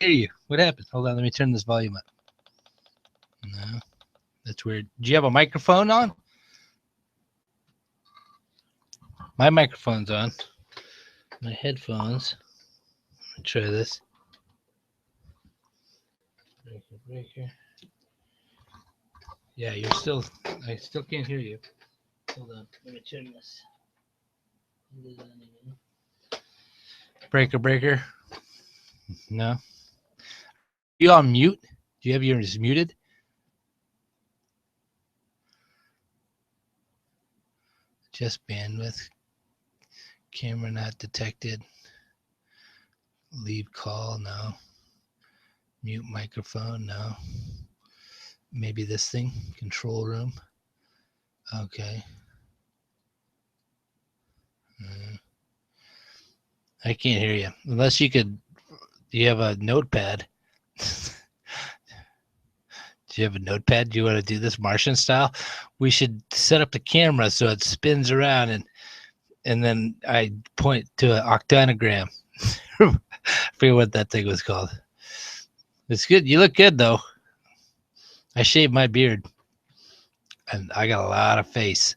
hear you. What happened? Hold on, let me turn this volume up. No, that's weird. Do you have a microphone on? My microphone's on. My headphones. Let me try this. Breaker. Yeah, you're still. I still can't hear you. Hold on. Let me turn this. Breaker. No. You on mute? Do you have yours muted? Just bandwidth. Camera not detected. Leave call. No. Mute microphone. No. Maybe this thing. Control room. Okay. I can't hear you. Unless you could. Do you have a notepad? Do you have a notepad? Do you want to do this Martian style? We should set up the camera so it spins around and then I point to an octanogram. I forget what that thing was called. It's good. You look good though. I shaved my beard and I got a lot of face.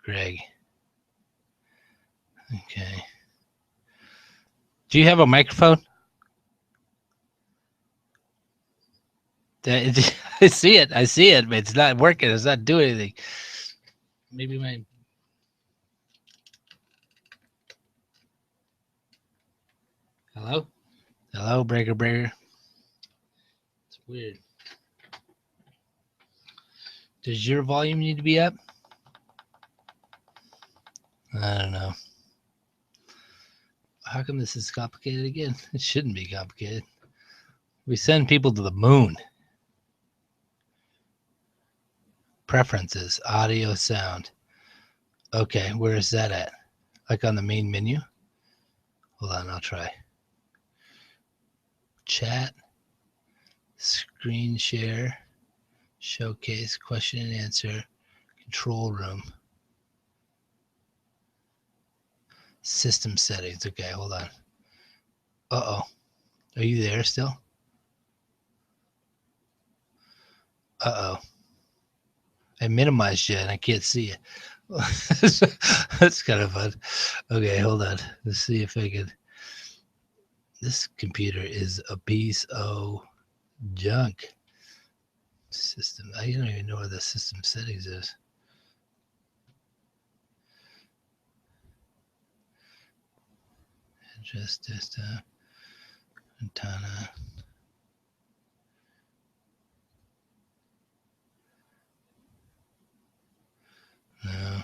Greg. Okay. Do you have a microphone? I see it. But it's not working. It's not doing anything. Maybe my. Hello, breaker. It's weird. Does your volume need to be up? I don't know. How come this is complicated again? It shouldn't be complicated. We send people to the moon. Preferences, audio, sound. Okay, where is that at? Like on the main menu? Hold on, I'll try. Chat, screen share, showcase, question and answer, control room, system settings. Okay, hold on. Uh-oh. Are you there still? Uh-oh. I minimized you and I can't see you. That's kind of fun. Okay, hold on. Let's see if I can. This computer is a piece of junk. System. I don't even know where the system settings is. Address desktop. Antenna. No.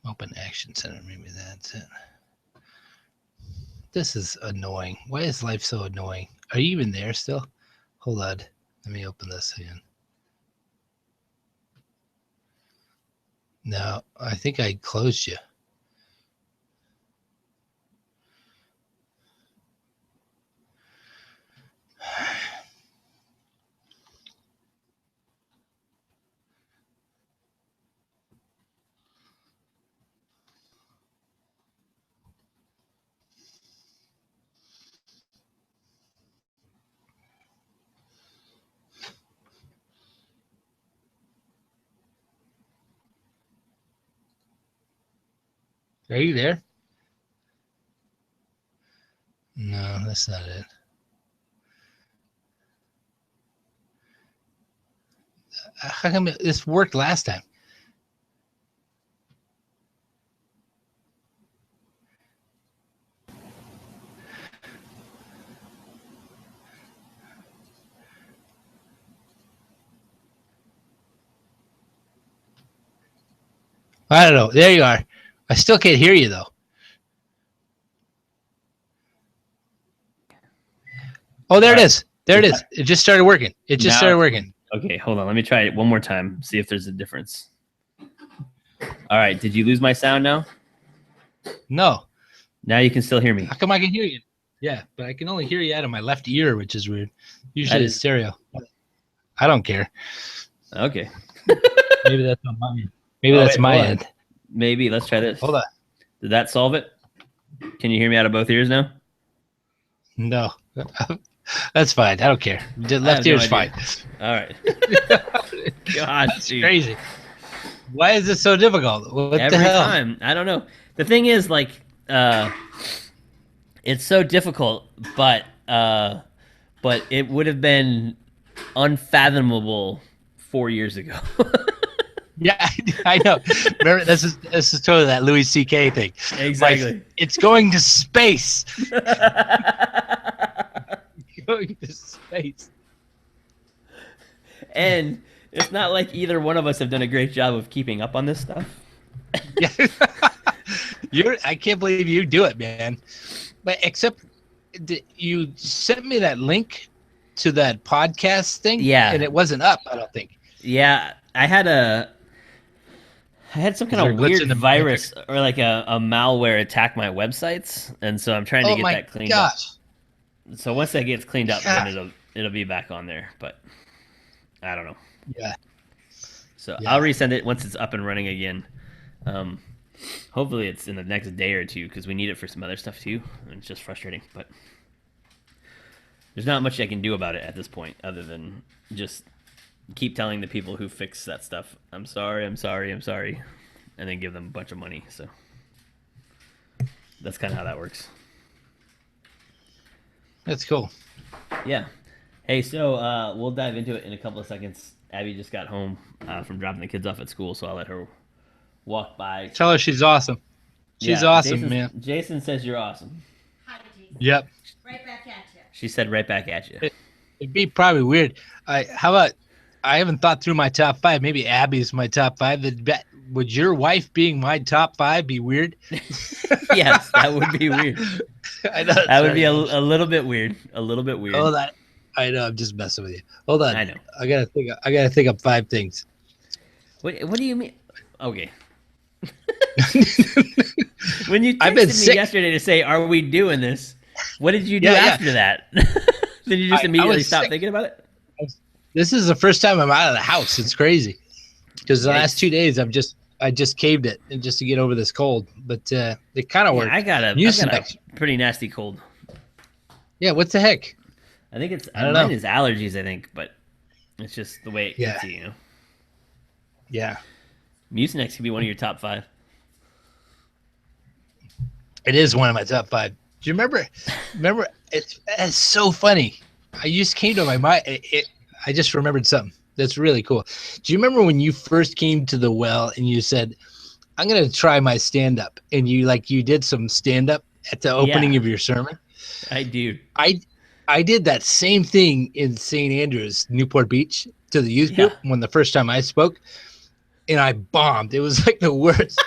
Open Action Center. Maybe that's it. This is annoying. Why is life so annoying? Are you even there still? Hold on. Let me open this again. No, I think I closed you. Are you there? No, that's not it. How come this worked last time? I don't know. There you are. I still can't hear you though. Oh, there it is. There it is. It just started working. Okay, hold on. Let me try it one more time. See if there's a difference. All right. Did you lose my sound now? No. Now you can still hear me. How come I can hear you? Yeah, but I can only hear you out of my left ear, which is weird. That Usually it's is stereo. I don't care. okay. Maybe that's on my end. Maybe Oh, that's wait, my hold on. end. Maybe let's try this. Hold on. Did that solve it? Can you hear me out of both ears now? No. That's fine. I don't care. The I left have no ear's idea. fine. All right. God, That's dude. crazy. Why is this so difficult? What Every the hell? time. I don't know. The thing is, like, it's so difficult, but it would have been unfathomable 4 years ago. Yeah, I know. Remember, this is totally that Louis C.K. thing. Exactly. Like, it's going to space. Going to space. And it's not like either one of us have done a great job of keeping up on this stuff. Yeah. I can't believe you do it, man. But except you sent me that link to that podcast thing. Yeah. And it wasn't up, I don't think. Yeah, I had some kind there of a glitch weird in the virus or like a malware attack my websites, and so I'm trying to Oh get my that cleaned gosh. up. So once that gets cleaned up, God. then it'll be back on there. But I don't know. Yeah. So Yeah. I'll resend it once it's up and running again. Hopefully it's in the next day or two because we need it for some other stuff too. And it's just frustrating, but there's not much I can do about it at this point other than just keep telling the people who fix that stuff, I'm sorry, I'm sorry, I'm sorry, and then give them a bunch of money. So that's kind of how that works. That's cool. Yeah. Hey, so we'll dive into it in a couple of seconds. Abby just got home from dropping the kids off at school, so I'll let her walk by. Tell her she's awesome. She's awesome, man. Jason says you're awesome. Hi, Jason. Yep. Right back at you. She said right back at you. It'd be probably weird. How about, I haven't thought through my top five. Maybe Abby's my top five. Would your wife being my top five be weird? Yes, that would be weird. I know. That would be a little bit weird. A little bit weird. Hold on. I know. I'm just messing with you. Hold on. I know. I gotta think up five things. What do you mean? Okay. When you I've been texted me sick. yesterday to say, "Are we doing this?" What did you do Yeah, yeah. after that? Did you just I immediately was stop sick. thinking about it? This is the first time I'm out of the house. It's crazy. Because the Yikes. last 2 days I just caved it and just to get over this cold. But it kind of Yeah, worked. I got a Mucinex. pretty nasty cold. Yeah. What the heck? I think it's I don't mine know. is allergies. I think, but it's just the way it Yeah. gets you. You know, Yeah. Mucinex could be one of your top 5. It is one of my top five. Do you remember? It's so funny. I just came to my mind. I just remembered something that's really cool. Do you remember when you first came to the well and you said, "I'm gonna try my stand up," and you did some stand up at the opening of your sermon? I do. I did that same thing in St. Andrews, Newport Beach, to the youth group when the first time I spoke, and I bombed. It was like the worst.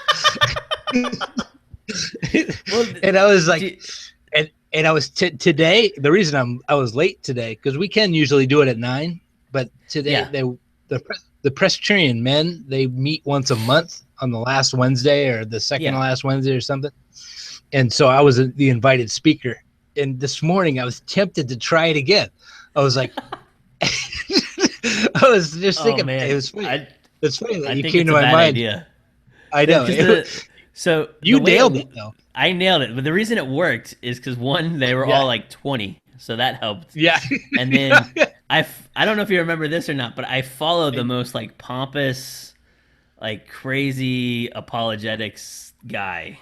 Well, And I was like, do- and I was today. The reason I was late today because we can usually do it at 9, but today Yeah. the Presbyterian men, they meet once a month on the last Wednesday or the second Yeah. to last Wednesday or something. And so I was the invited speaker. And this morning I was tempted to try it again. I was like, I was just oh thinking, man, it was funny. It's funny that I you think came it's to a my bad mind. idea. I know. So You the way nailed it though. I nailed it, but the reason it worked is because one, they were Yeah. all like 20, so that helped. Yeah. And then I don't know if you remember this or not, but I followed the most like pompous, like crazy apologetics guy.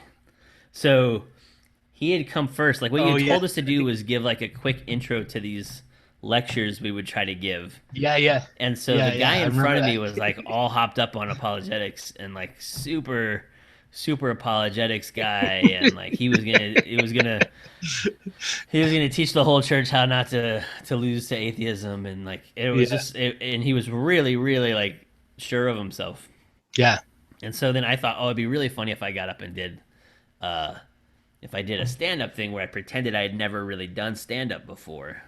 So he had come first. Like what you told us to do was give like a quick intro to these lectures we would try to give. Yeah. And so Yeah, the guy I in front of remember me that. was like all hopped up on apologetics and like super apologetics guy, and like he was gonna teach the whole church how not to lose to atheism, and like it was and he was really like sure of himself. Yeah. And so then I thought, oh, it'd be really funny if I got up and did if I did a stand-up thing where I pretended I had never really done stand-up before.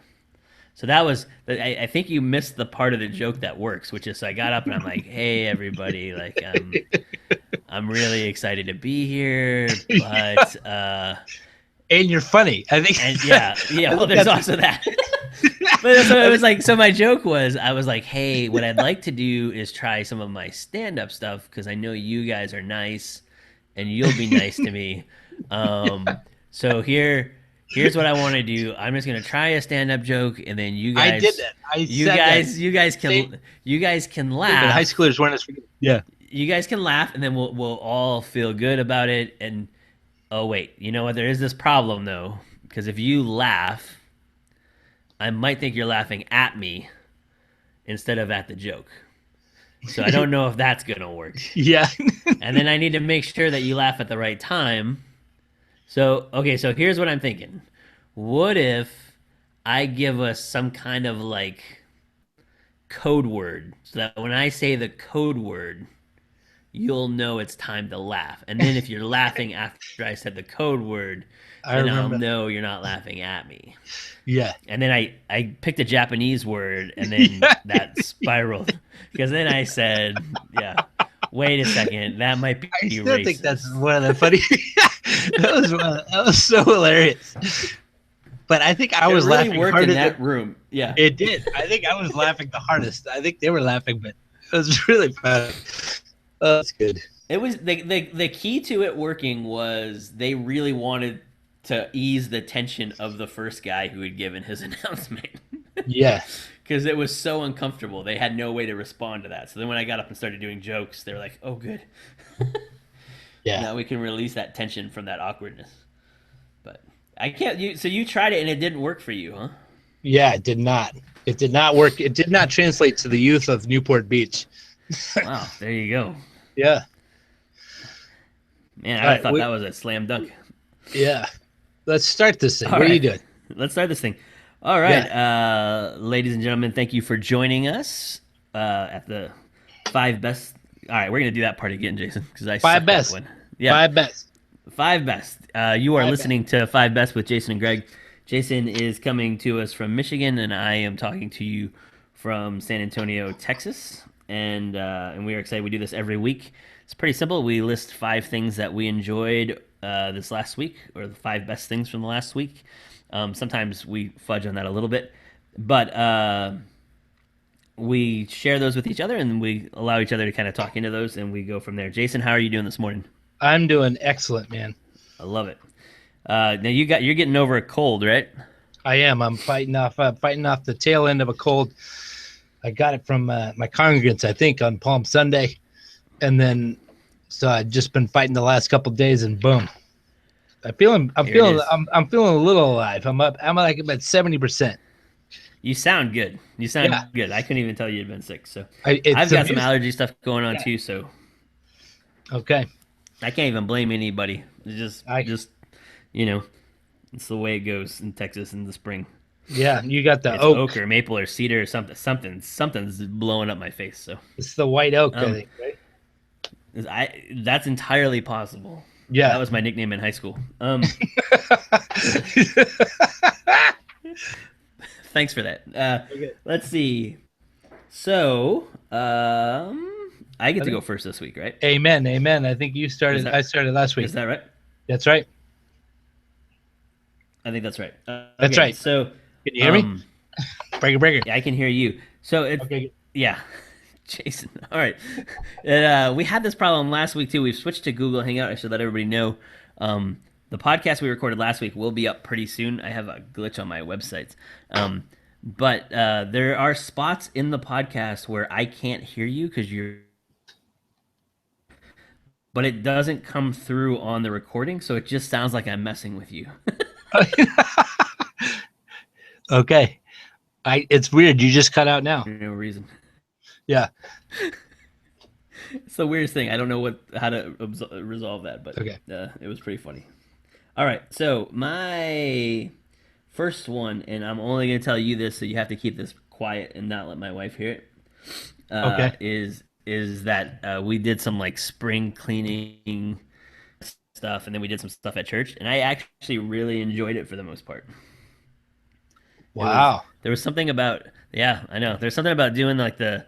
So that was, I think you missed the part of the joke that works, which is I got up and I'm like, hey, everybody, like, I'm really excited to be here, but, and you're funny. I think. And yeah. I Well, think there's that's- also that. But so it was like, so my joke was, I was like, hey, what I'd like to do is try some of my stand-up stuff because I know you guys are nice, and you'll be nice to me. So here's what I want to do. I'm just gonna try a stand-up joke, and then you I guys, did that. you guys can The laugh. high schoolers weren't as forgiving. Yeah. You guys can laugh, and then we'll all feel good about it. And oh wait, you know what? There is this problem though, because if you laugh, I might think you're laughing at me instead of at the joke. So I don't know if that's gonna work. Yeah. And then I need to make sure that you laugh at the right time. So okay, so here's what I'm thinking. What if I give us some kind of like code word so that when I say the code word, you'll know it's time to laugh. And then if you're laughing after I said the code word, I then I'll remember. know you're not laughing at me. Yeah. And then I picked a Japanese word, and then that spiraled. Because then I said, yeah, wait a second, that might be I still racist. think that's one of the funny. That was so hilarious. But I think I was it really laughing worked harder. in that room. Yeah. It did. I think I was laughing the hardest. I think they were laughing, but it was really funny. Oh, that's good. It was the key to it working was they really wanted to ease the tension of the first guy who had given his announcement. Yeah. Because it was so uncomfortable. They had no way to respond to that. So then when I got up and started doing jokes, they were like, oh, good. Yeah. Now we can release that tension from that awkwardness. But I can't. So you tried it and it didn't work for you, huh? Yeah, it did not. It did not work. It did not translate to the youth of Newport Beach. Wow, there you go. Yeah. Man, All I right, thought that was a slam dunk. Yeah. Let's start this thing. All What are you right. doing? Let's start this thing. All right, ladies and gentlemen, thank you for joining us at the 5 best. All right, we're gonna do that part again, Jason, because I Five sucked best. that one. Yeah, 5 best. 5 best. You are Five listening to 5 best with Jason and Greg. Jason is coming to us from Michigan, and I am talking to you from San Antonio, Texas. And we are excited. We do this every week. It's pretty simple. We list 5 things that we enjoyed this last week, or the 5 best things from the last week. Sometimes we fudge on that a little bit, but we share those with each other, and we allow each other to kind of talk into those, and we go from there. Jason, how are you doing this morning? I'm doing excellent, man. I love it. Now you're getting over a cold, right? I am. I'm fighting off the tail end of a cold. I got it from my congregants, I think, on Palm Sunday, and then so I've just been fighting the last couple of days, and boom, I'm feeling a little alive. I'm like about 70%. You sound good. You sound Yeah. good. I couldn't even tell you'd been sick. So It's I've got some amusing. allergy stuff going on Yeah. too. So Okay. I can't even blame anybody. It's just you know, it's the way it goes in Texas in the spring. Yeah, you got the It's oak. oak or maple or cedar or something's blowing up my face. So It's the white oak, I Um, think, right? that's entirely possible. Yeah. That was my nickname in high school. Thanks for that. Okay. Let's see. So, I get to go first this week, right? Amen. Amen. I think you started. Is that- I started last week. Is that right? That's right. I think that's right. That's right. So, Can you hear me? Breaker. yeah, I can hear you. So it's Okay. yeah, Jason. All right. We had this problem last week too. We've switched to Google Hangout. I should let everybody know. The podcast we recorded last week will be up pretty soon. I have a glitch on my websites. But there are spots in the podcast where I can't hear you because you're. But it doesn't come through on the recording, so it just sounds like I'm messing with you. Okay. It's weird. You just cut out now. For no reason. Yeah. It's the weirdest thing. I don't know how to resolve that, but Okay. It was pretty funny. All right, so my first one, and I'm only going to tell you this, so you have to keep this quiet and not let my wife hear it. Okay. Is that we did some like spring cleaning stuff, and then we did some stuff at church, and I actually really enjoyed it for the most part. Wow. There was something about I know. There's something about doing like the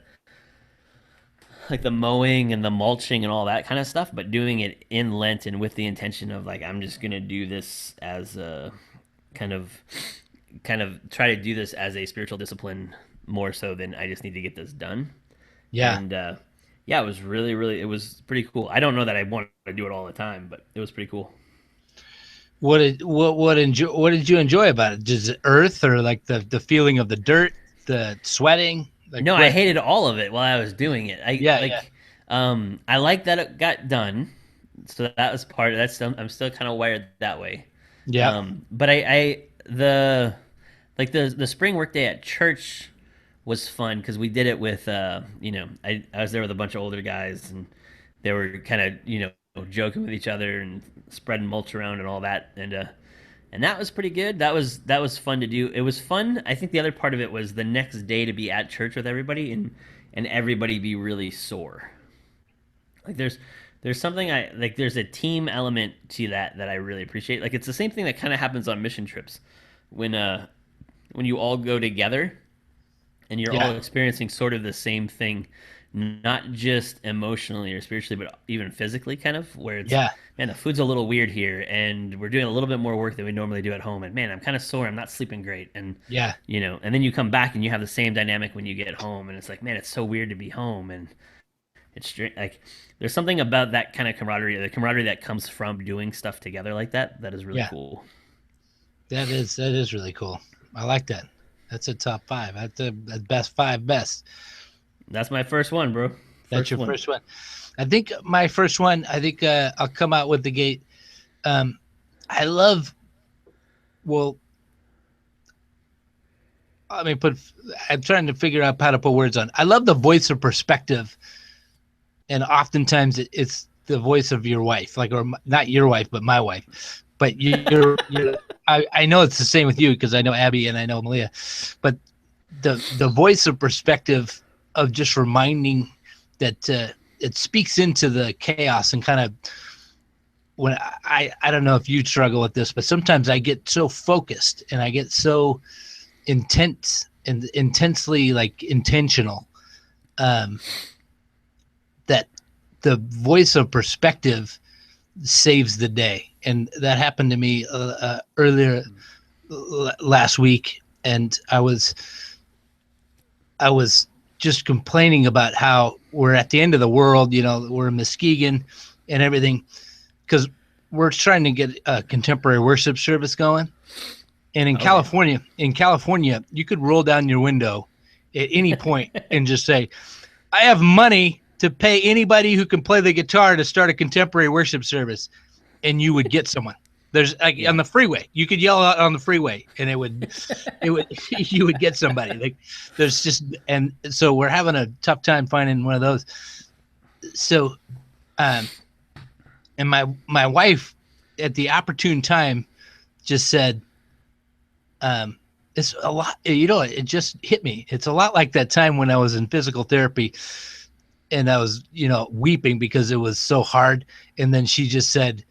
like the mowing and the mulching and all that kind of stuff, but doing it in Lent and with the intention of like I'm just gonna do this as a kind of try to do this as a spiritual discipline more so than I just need to get this done. Yeah. And yeah, it was really it was pretty cool. I don't know that I want to do it all the time, but it was pretty cool. What did you enjoy about it? Just the earth, or like the feeling of the dirt, the sweating? Like No, I what? hated all of it while I was doing it. I Yeah, yeah, like I like that it got done. So that was part of that's I'm still kind of wired that way. yeah, But I the like the spring workday at church was fun because we did it with I was there with a bunch of older guys and they were kind of joking with each other and spreading mulch around and all that and that was pretty good. That was fun to do. It was fun. I think the other part of it was the next day to be at church with everybody and everybody be really sore. Like there's something I like. There's a team element to that I really appreciate. Like it's the same thing that kind of happens on mission trips when you all go together and you're all yeah, experiencing sort of the same thing, not just emotionally or spiritually, but even physically, kind of where it's yeah, man, the food's a little weird here, and we're doing a little bit more work than we normally do at home, and man, I'm kind of sore, I'm not sleeping great, and yeah, and then you come back and you have the same dynamic when you get home, and it's like man, it's so weird to be home, and like there's something about that kind of camaraderie, the camaraderie that comes from doing stuff together like that is really yeah. cool. That is really cool. I like that. That's a top five. That's the best five best. That's my first one, bro. That's First your one. first one. I think my first one. I think I'll come out with the gate. Um, I love. Well, I mean, I'm trying to figure out how to put words on. I love the voice of perspective, and oftentimes it's the voice of your wife, like, or not your wife, but my wife. But you're. I know it's the same with you because I know Abby and I know Malia, but the voice of perspective of just reminding that it speaks into the chaos and kind of when I don't know if you struggle with this, but sometimes I get so focused and I get so intense and intensely like intentional um, that the voice of perspective saves the day. And that happened to me earlier last week, and I was just complaining about how we're at the end of the world. We're in Muskegon and everything because we're trying to get a contemporary worship service going. And Okay. In California, you could roll down your window at any point and just say, "I have money to pay anybody who can play the guitar to start a contemporary worship service," and you would get someone. There's like on Yeah. the freeway, you could yell out on the freeway, and it would, you would get somebody. Like there's just, and so we're having a tough time finding one of those. So, um, and my wife, at the opportune time, just said, "It's a lot." It just hit me. It's a lot like that time when I was in physical therapy, and I was, weeping because it was so hard. And then she just said,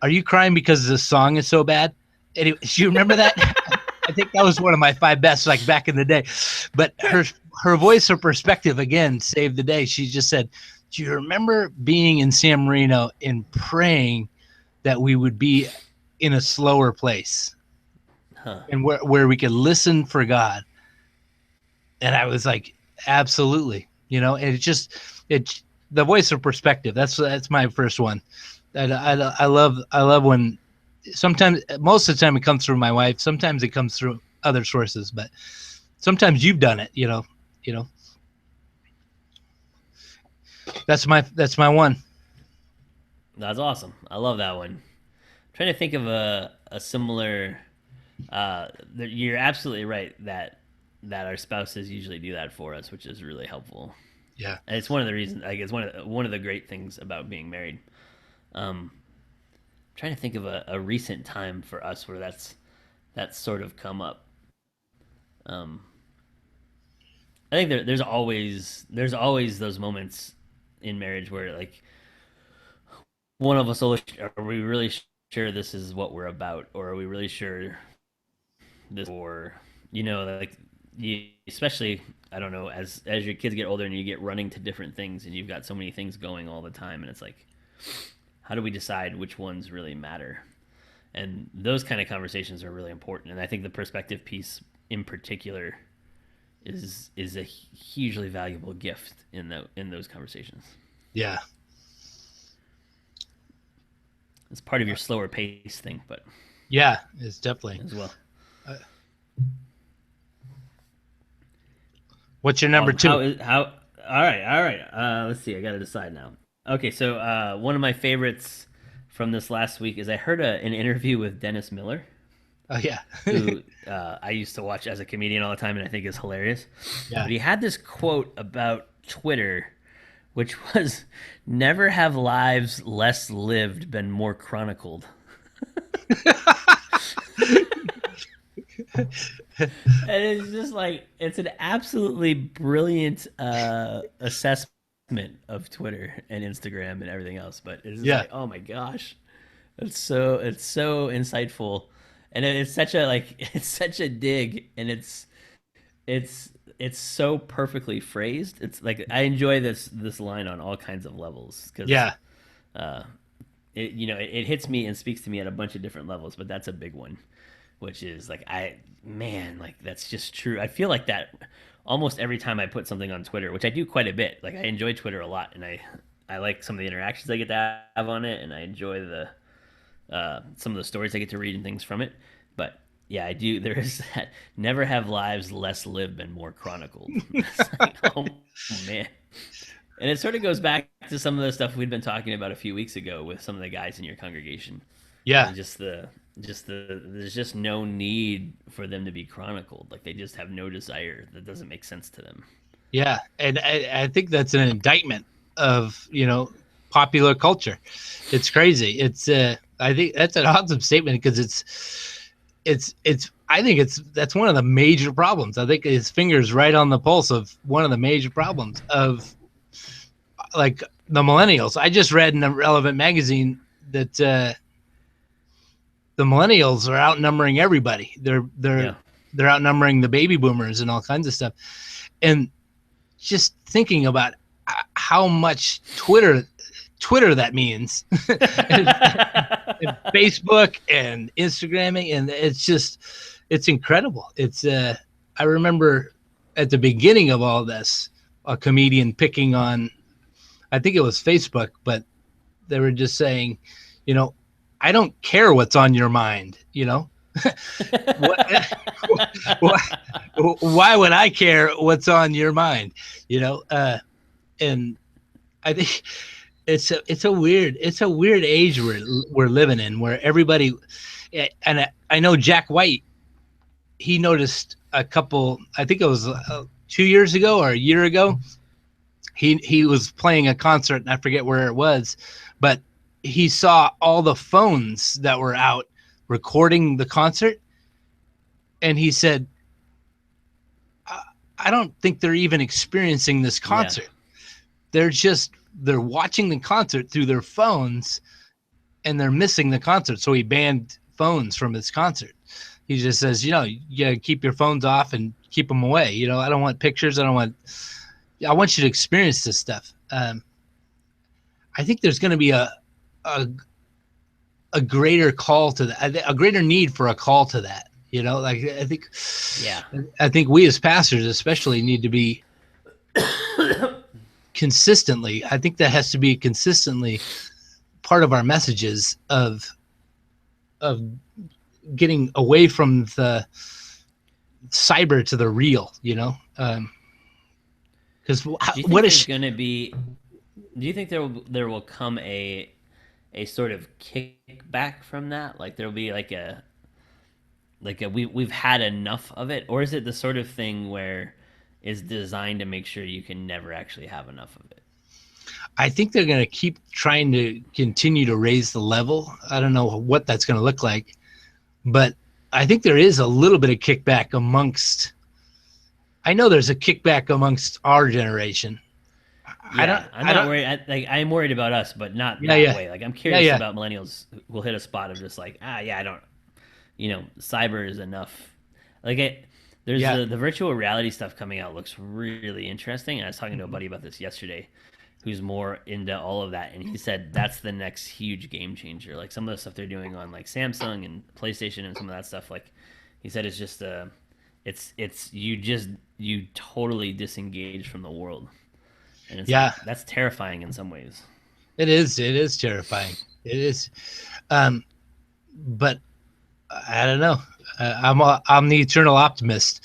"Are you crying because the song is so bad?" And do you remember that? I think that was one of my five best, like back in the day. But her voice, her perspective again saved the day. She just said, "Do you remember being in San Marino and praying that we would be in a slower place Huh. and where we could listen for God?" And I was like, "Absolutely." And it the voice of perspective. That's my first one. I love when sometimes, most of the time, it comes through my wife. Sometimes it comes through other sources, but sometimes you've done it. You know. That's my one. That's awesome. I love that one. I'm trying to think of a similar. You're absolutely right that our spouses usually do that for us, which is really helpful. Yeah. And it's one of the reasons. I guess one of the great things about being married. Um, trying to think of a recent time for us where that's sort of come up. Um, I think there's always those moments in marriage where like one of us will, are we really sure this is what we're about, or are we really sure this, or like you especially, I don't know, as your kids get older and you get running to different things and you've got so many things going all the time, and it's like, how do we decide which ones really matter? And those kind of conversations are really important. And I think the perspective piece in particular is a hugely valuable gift in those conversations. Yeah. It's part of your slower pace thing, but Yeah, it's definitely. as well. What's your number two? How? All right, all right. Let's see. I got to decide now. Okay, so one of my favorites from this last week is I heard an interview with Dennis Miller, Oh yeah. who I used to watch as a comedian all the time, and I think is hilarious. Yeah. But he had this quote about Twitter, which was, "Never have lives less lived been more chronicled." And it's just like, it's an absolutely brilliant assessment of Twitter and Instagram and everything else. But it's just Yeah. like, oh my gosh, it's so insightful, and it's such a it's such a dig, and it's so perfectly phrased. It's like, I enjoy this line on all kinds of levels because Yeah. it hits me and speaks to me at a bunch of different levels, but that's a big one, which is like, like that's just true. I feel like that almost every time I put something on Twitter, which I do quite a bit. Like, I enjoy Twitter a lot, and I like some of the interactions I get to have on it, and I enjoy the some of the stories I get to read and things from it. But yeah, I do. There is that, never have lives less lived been more chronicled. It's like, oh man. And it sort of goes back to some of the stuff we'd been talking about a few weeks ago with some of the guys in your congregation. Yeah. And there's just no need for them to be chronicled. Like, they just have no desire. That doesn't make sense to them. Yeah. And I think that's an indictment of, popular culture. It's crazy. It's I think that's an awesome statement because I think that's one of the major problems. I think his finger's right on the pulse of one of the major problems of, like, the millennials. I just read in a Relevant magazine that the millennials are outnumbering everybody. They're outnumbering the baby boomers and all kinds of stuff. And just thinking about how much Twitter that means, and Facebook and Instagramming, and it's incredible. I remember at the beginning of all this, a comedian picking on, I think it was Facebook, but they were just saying, I don't care what's on your mind, why would I care what's on your mind, and I think it's a weird age we're living in, where everybody, and I know Jack White, he noticed a couple, I think it was 2 years ago or a year ago, he was playing a concert, and I forget where it was, but he saw all the phones that were out recording the concert, and he said, I don't think they're even experiencing this concert. Yeah. They're watching the concert through their phones, and they're missing the concert. So he banned phones from his concert. He just says, you gotta keep your phones off and keep them away. I don't want pictures. I want you to experience this stuff. I think there's going to be a greater call to that, a greater need for a call to that. I think we as pastors especially need to be consistently. I think that has to be consistently part of our messages of getting away from the cyber to the real. Because what is going to be? Do you think there will come a sort of kickback from that? Like, there'll be we've had enough of it, or is it the sort of thing where it's designed to make sure you can never actually have enough of it? I think they're going to keep trying to continue to raise the level. I don't know what that's going to look like, but I think there is a little bit of kickback amongst. I know there's a kickback amongst our generation. Yeah, I'm not worried. I'm worried about us, but not that way. Like, I'm curious about millennials who will hit a spot of just like, I don't, cyber is enough. Like, There's Yeah. the virtual reality stuff coming out looks really interesting. I was talking to a Mhm. buddy about this yesterday, who's more into all of that, and he said that's the next huge game changer. Like some of the stuff they're doing on like Samsung and PlayStation and some of that stuff. Like he said, it's just it's you totally disengage from the world, and it's like Yeah, that's terrifying in some ways. it is. It is terrifying. It is. Um, but I don't know. I'm the eternal optimist.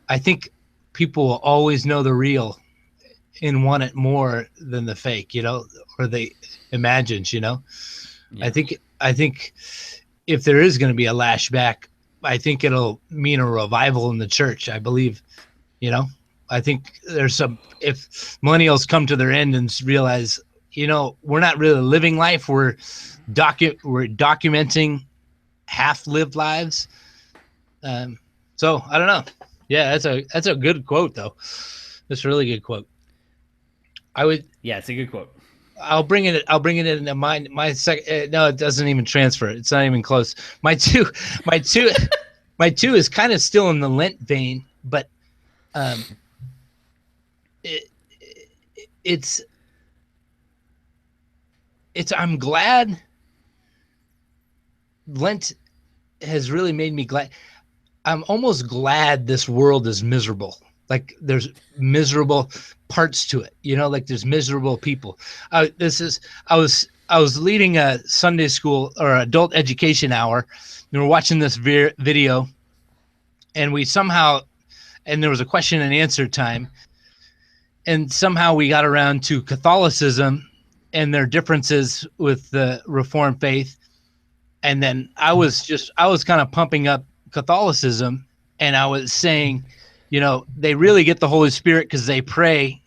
I think people will always know the real and want it more than the fake, or the imagined, I Yeah, think I think if there is going to be a lashback, I think it'll mean a revival in the church. I believe, you know. I think there's some if millennials come to their end and realize, we're not really living life. We're documenting half-lived lives. So I don't know. Yeah, that's a good quote though. That's a really good quote. I would yeah, it's a good quote. I'll bring it into my second. No, it doesn't even transfer. It's not even close. My two, my two, my two is kind of still in the Lent vein, but um, it, it's I'm glad Lent has really made me glad. I'm almost glad this world is miserable. Like there's miserable parts to it, like there's miserable people. This is I was leading a Sunday school or adult education hour. And we're watching this video, and there was a question and answer time, and somehow we got around to Catholicism and their differences with the Reformed faith. And then I was kind of pumping up Catholicism, and I was saying, they really get the Holy Spirit because they pray.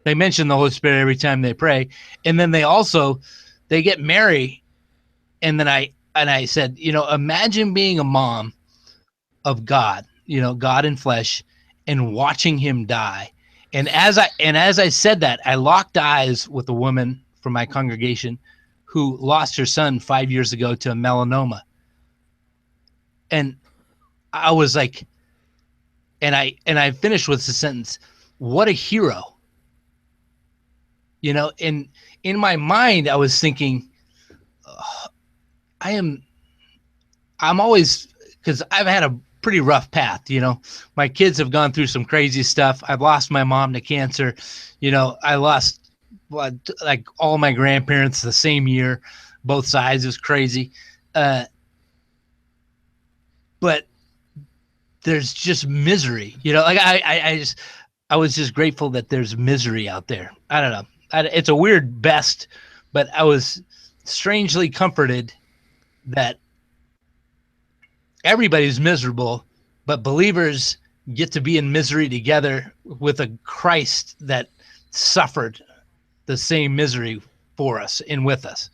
They mention the Holy Spirit every time they pray, and then they get Mary. And then I said, imagine being a mom of God, God in flesh, and watching him die. And as I said that, I locked eyes with a woman from my congregation who lost her son 5 years ago to melanoma. And I was like, and I finished with the sentence, "What a hero." In my mind, I was thinking, I am I'm always, because I've had a pretty rough path. My kids have gone through some crazy stuff. I've lost my mom to cancer. I lost like all my grandparents the same year, both sides. It was crazy. But there's just misery. Like I was just grateful that there's misery out there. I don't know. It's a weird best, but I was strangely comforted that everybody's miserable, but believers get to be in misery together with a Christ that suffered the same misery for us and with us.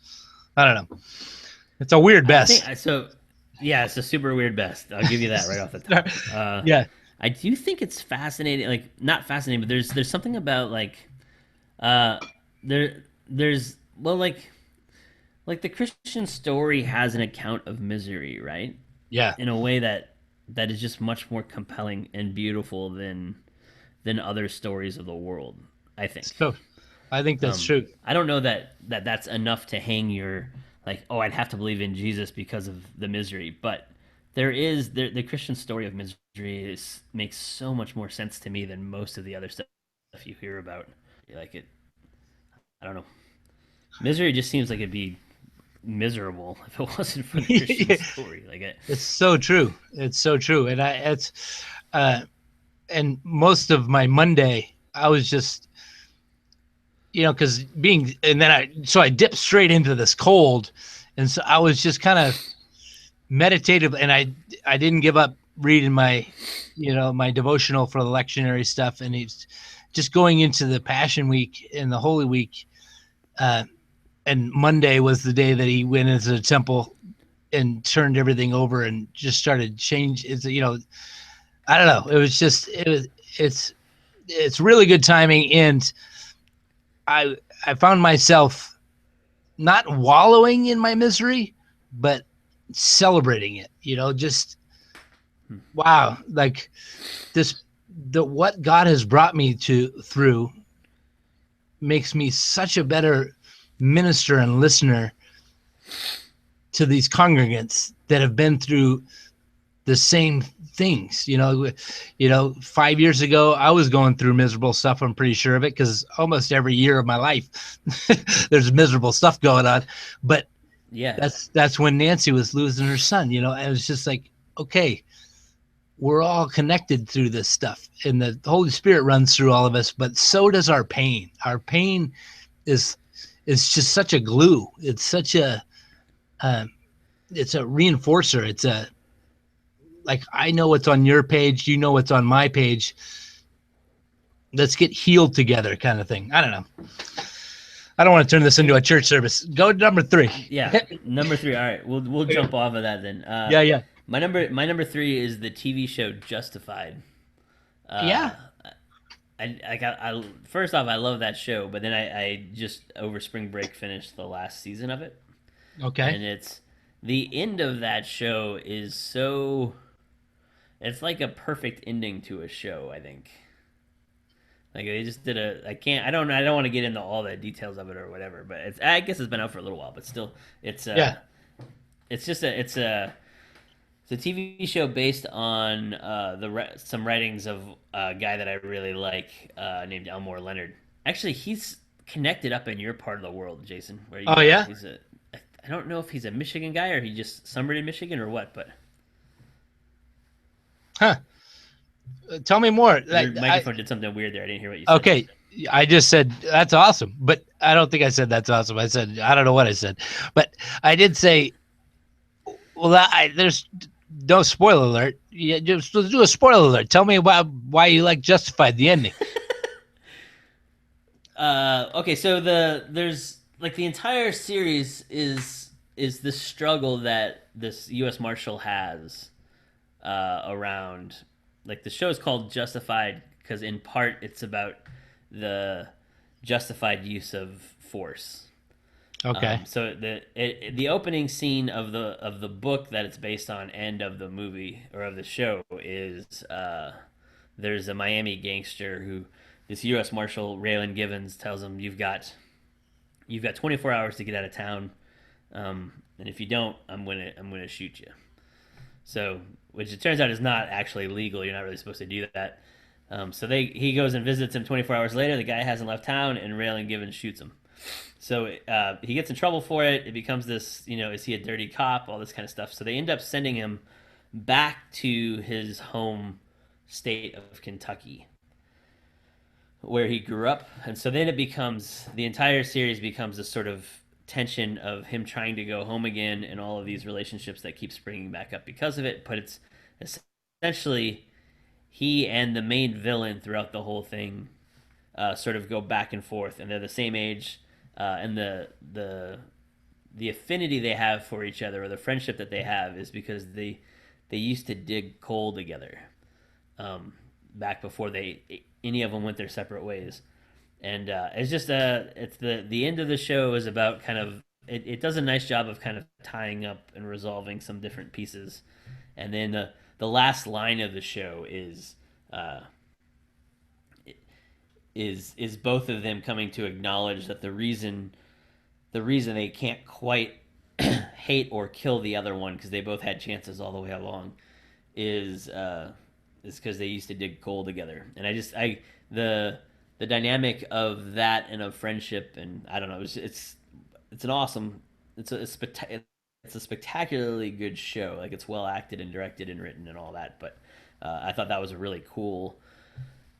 I don't know. It's a weird I best. think so. Yeah, it's a super weird best. I'll give you that right off the top. Yeah. I do think it's fascinating. Like not fascinating, but there's something about like uh, there's well like the Christian story has an account of misery, right? Yeah. In a way that is just much more compelling and beautiful than other stories of the world. I think. So I think that's true. I don't know that's enough to hang your like. Oh, I'd have to believe in Jesus because of the misery, but the Christian story of misery makes so much more sense to me than most of the other stuff you hear about. Like it, I don't know. Misery just seems like it'd be miserable if it wasn't for the Christian story. Like it, It's so true. It's so true. Uh, and most of my Monday, I was just, because so I dipped straight into this cold. And so I was just kind of meditative, and I didn't give up reading my devotional for the lectionary stuff. And it's just going into the Passion Week and the Holy Week. And Monday was the day that he went into the temple and turned everything over and just started change. I don't know. It's really good timing. And I found myself not wallowing in my misery, but celebrating it, just wow, like what God has brought me through makes me such a better minister and listener to these congregants that have been through the same things. 5 years ago, I was going through miserable stuff. I'm pretty sure of it, because almost every year of my life, there's miserable stuff going on. But Yeah. that's when Nancy was losing her son, and it was just like, okay, we're all connected through this stuff, and the Holy Spirit runs through all of us, but so does our pain. Our pain is just such a glue. It's such a it's a reinforcer. It's a, like, I know what's on your page, you know what's on my page. Let's get healed together, kind of thing. I don't know. I don't want to turn this into a church service. Go to number 3. Yeah, number 3. All right, we'll jump off of that then. Yeah. My number 3 is the TV show Justified. Yeah. I first off, I love that show, but then I just over spring break finished the last season of it. Okay. And it's the end of that show is so, it's like a perfect ending to a show, I think. Like, they just did I don't want to get into all the details of it or whatever, but I guess it's been out for a little while, but still, it's it's a TV show based on some writings of a guy that I really like, named Elmore Leonard. Actually, he's connected up in your part of the world, Jason. Oh, yeah? I don't know if he's a Michigan guy or he just somewhere in Michigan or what, but Huh. Tell me more. your microphone did something weird there. I didn't hear what you said. Okay. I just said that's awesome, but I don't think I said that's awesome. I said, I don't know what I said, but I did say, well, there's no spoiler alert. Yeah, just do a spoiler alert. Tell me about why you like Justified, the ending. Okay, so there's like the entire series is the struggle that this U.S. Marshal has around, like, the show is called Justified because in part it's about the justified use of force. Okay. So the opening scene of the book that it's based on and of the movie or of the show is there's a Miami gangster who this U.S. Marshal Raylan Givens tells him you've got 24 hours to get out of town, and if you don't, I'm gonna shoot you. So, which it turns out is not actually legal. You're not really supposed to do that. So he goes and visits him 24 hours later. The guy hasn't left town, and Raylan Givens shoots him. So he gets in trouble for it. It becomes this, is he a dirty cop? All this kind of stuff. So they end up sending him back to his home state of Kentucky, where he grew up. And so then the entire series becomes a sort of tension of him trying to go home again and all of these relationships that keep springing back up because of it. But it's essentially he and the main villain throughout the whole thing sort of go back and forth, and they're the same age. And the affinity they have for each other, or the friendship that they have, is because they used to dig coal together back before any of them went their separate ways. And it's just it's the end of the show is about kind of it does a nice job of kind of tying up and resolving some different pieces, and then the last line of the show is both of them coming to acknowledge that the reason they can't quite hate or kill the other one, because they both had chances all the way along, is because they used to dig coal together. And the dynamic of that and of friendship, and I don't know, it's an awesome, it's a spectacularly good show. Like, it's well acted and directed and written and all that. But I thought that was a really cool,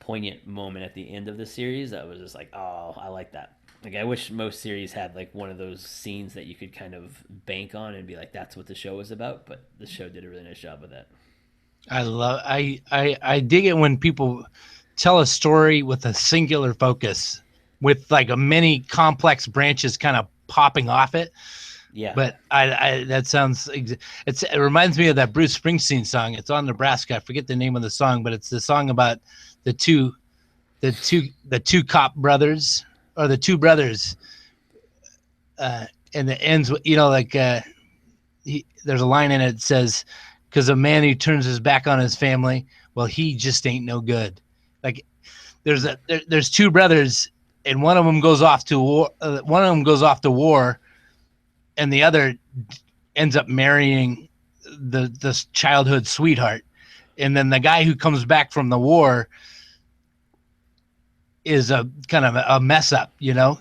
poignant moment at the end of the series that was just like, oh, I like that. Like, I wish most series had like one of those scenes that you could kind of bank on and be like, that's what the show is about. But the show did a really nice job of that. I dig it when people tell a story with a singular focus, with like a many complex branches kind of popping off it. Yeah. But that sounds, it reminds me of that Bruce Springsteen song. It's on Nebraska. I forget the name of the song, but it's the song about the two cop brothers, or the two brothers. And it ends with, there's a line in it that says, because a man who turns his back on his family, well, he just ain't no good. Like there's two brothers, and one of them goes off to war. One of them goes off to war, and the other ends up marrying the childhood sweetheart. And then the guy who comes back from the war is a kind of a mess up, you know?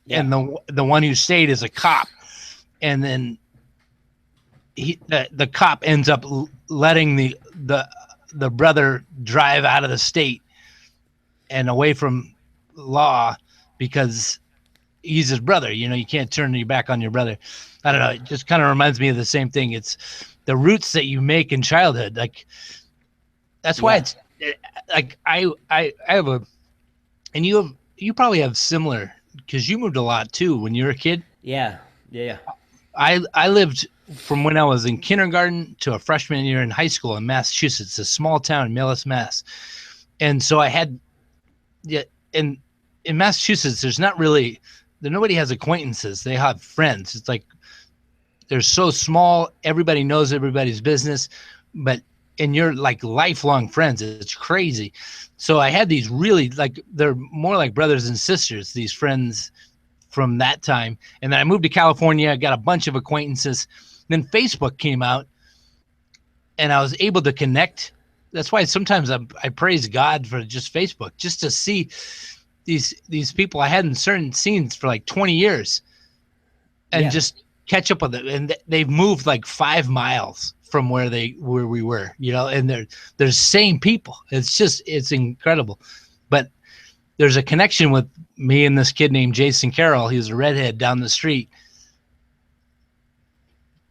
Yeah. And the one who stayed is a cop. And then the cop ends up letting the brother drive out of the state and away from law because he's his brother. You know, you can't turn your back on your brother. I don't know. It just kind of reminds me of the same thing. It's the roots that you make in childhood. Like, that's why it's like, I have a, and you probably have similar, because you moved a lot too when you were a kid. Yeah. I lived from when I was in kindergarten to a freshman year in high school in Massachusetts, a small town in Millis, Mass. And so I had, in Massachusetts, nobody has acquaintances. They have friends. It's like, they're so small. Everybody knows everybody's business, and you're like lifelong friends. It's crazy. So I had these really, like, they're more like brothers and sisters, these friends from that time. And then I moved to California, got a bunch of acquaintances. Then Facebook came out and I was able to connect. That's why sometimes I praise God for just Facebook, just to see these people I hadn't seen for like 20 years and just catch up with them. And they've moved like 5 miles from where we were, you know, and they're the same people. It's incredible. But there's a connection with me and this kid named Jason Carroll. He was a redhead down the street.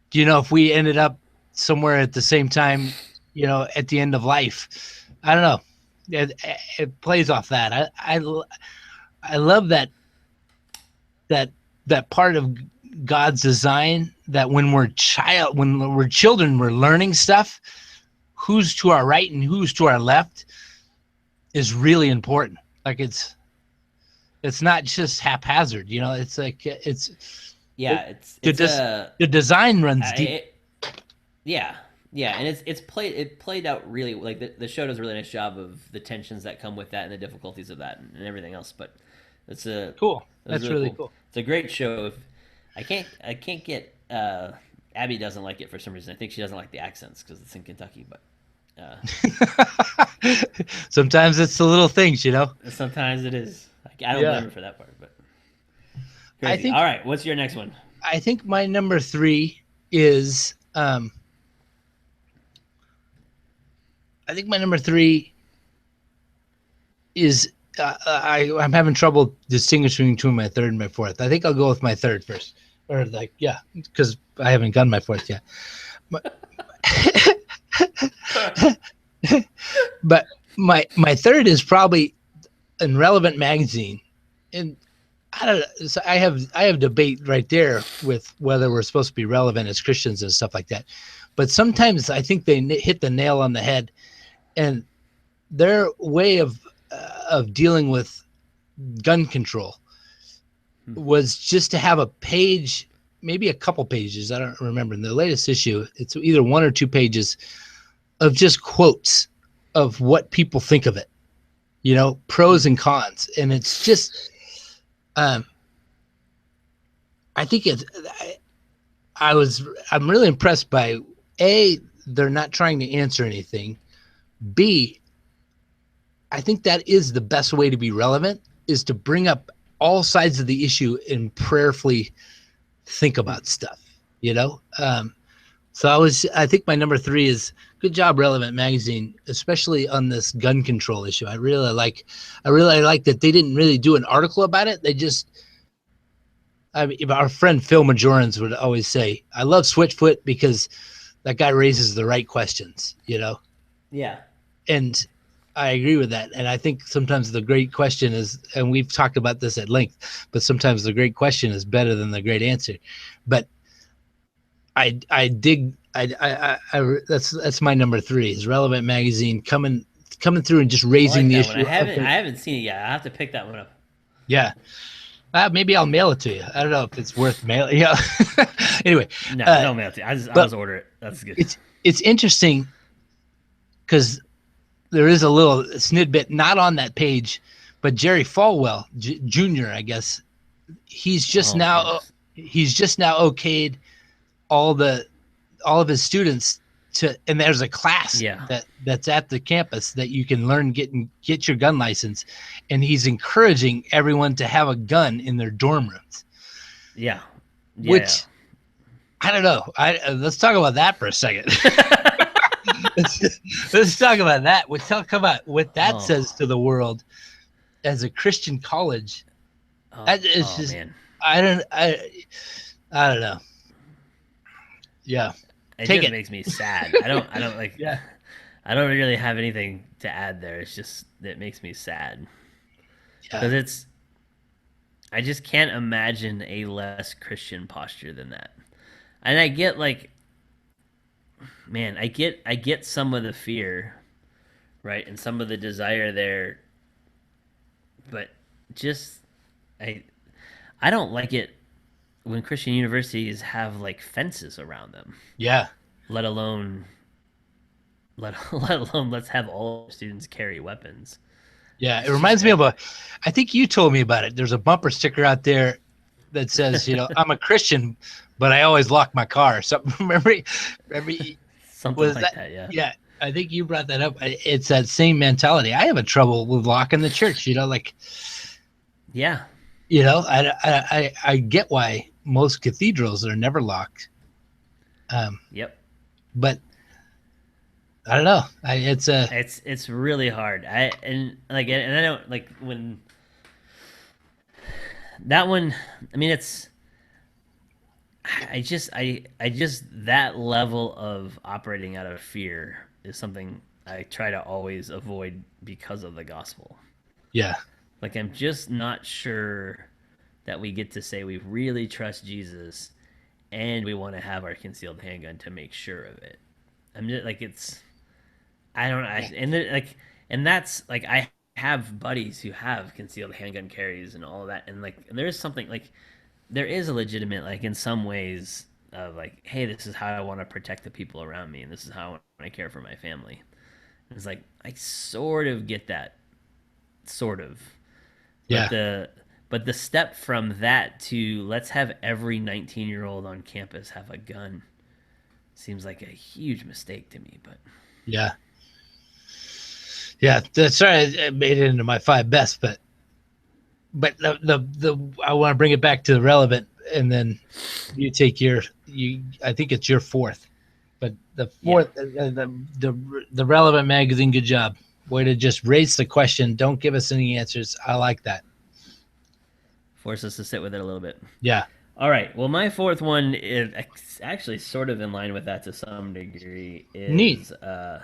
Do you know if we ended up somewhere at the same time, you know, at the end of life? I don't know. It plays off that. I love that part of God's design, that when we're children, we're learning stuff. Who's to our right and who's to our left is really important. Like, it's not just haphazard, you know. It's like the design runs deep. Yeah, and it played out really, like, the show does a really nice job of the tensions that come with that and the difficulties of that and everything else. But it's cool. That's really cool. It's a great show. I can't get Abby doesn't like it for some reason. I think she doesn't like the accents because it's in Kentucky, but sometimes it's the little things, you know. Sometimes it is. I don't blame her for that part, but crazy. All right, what's your next one? I think my number 3 is I'm having trouble distinguishing between my third and my fourth. I think I'll go with my third first, or because I haven't done my fourth yet. But my third is probably an Relevant magazine, and I don't know. So I have debate right there with whether we're supposed to be relevant as Christians and stuff like that. But sometimes I think they hit the nail on the head, and their way of dealing with gun control was just to have a page, maybe a couple pages, I don't remember. In the latest issue, it's either 1 or 2 pages of just quotes of what people think of it, you know, pros and cons. And it's just, I think I'm really impressed by A, they're not trying to answer anything. B, I think that is the best way to be relevant, is to bring up all sides of the issue and prayerfully think about stuff, you know? So I think my number 3 is good job, Relevant magazine, especially on this gun control issue. I really like that they didn't really do an article about it. They just, our friend Phil Majorans would always say, I love Switchfoot because that guy raises the right questions, you know? Yeah. And I agree with that. And I think sometimes the great question is, and we've talked about this at length, but sometimes the great question is better than the great answer. But that's my number 3 is Relevant magazine coming through and just raising the issue. I haven't seen it yet. I have to pick that one up. Yeah. Maybe I'll mail it to you. I don't know if it's worth mailing. Yeah. Anyway. No, don't mail it to you. I'll just order it. That's good. it's interesting because there is a little snidbit not on that page, but Jerry Falwell Jr., I guess, he's just Oh, of now course. okayed all of his students to, and there's a class Yeah. that's at the campus that you can learn get your gun license, and he's encouraging everyone to have a gun in their dorm rooms. Yeah. Which I don't know. Let's talk about that for a second. let's talk about that. Let's talk about what that says to the world as a Christian college. It's just, man. I don't know. Yeah. It Take just it. makes me sad. I don't like. Yeah. I don't really have anything to add there. It's just it makes me sad because I just can't imagine a less Christian posture than that. And I get like, man, I get some of the fear, right, and some of the desire there, but just I don't like it when Christian universities have like fences around them. Yeah. Let alone let's have all students carry weapons. Yeah, it reminds me of I think you told me about it. There's a bumper sticker out there that says, I'm a Christian, but I always lock my car. So remember Something like that, yeah. Yeah, I think you brought that up. It's that same mentality. I have a trouble with locking the church, like. Yeah. I get why most cathedrals are never locked. Yep. But I don't know. It's really hard. I don't like when that one. I mean, I just that level of operating out of fear is something I try to always avoid because of the gospel. Yeah. Like I'm just not sure that we get to say we really trust Jesus and we want to have our concealed handgun to make sure of it. I'm just like I don't know. And that's like I have buddies who have concealed handgun carries and all of that, and there is something like there is a legitimate like in some ways of like, hey, this is how I want to protect the people around me, and this is how I want to care for my family. And it's like I sort of get that, sort of. Yeah. But the step from that to let's have every 19-year-old on campus have a gun seems like a huge mistake to me. But yeah. Yeah, that's right. I made it into my 5 best, but the I want to bring it back to the relevant, and then you take I think it's your 4th, but the 4th, the relevant magazine. Good job. Way to just raise the question. Don't give us any answers. I like that. Force us to sit with it a little bit. Yeah. All right. Well, my 4th one is actually sort of in line with that to some degree. Neat. I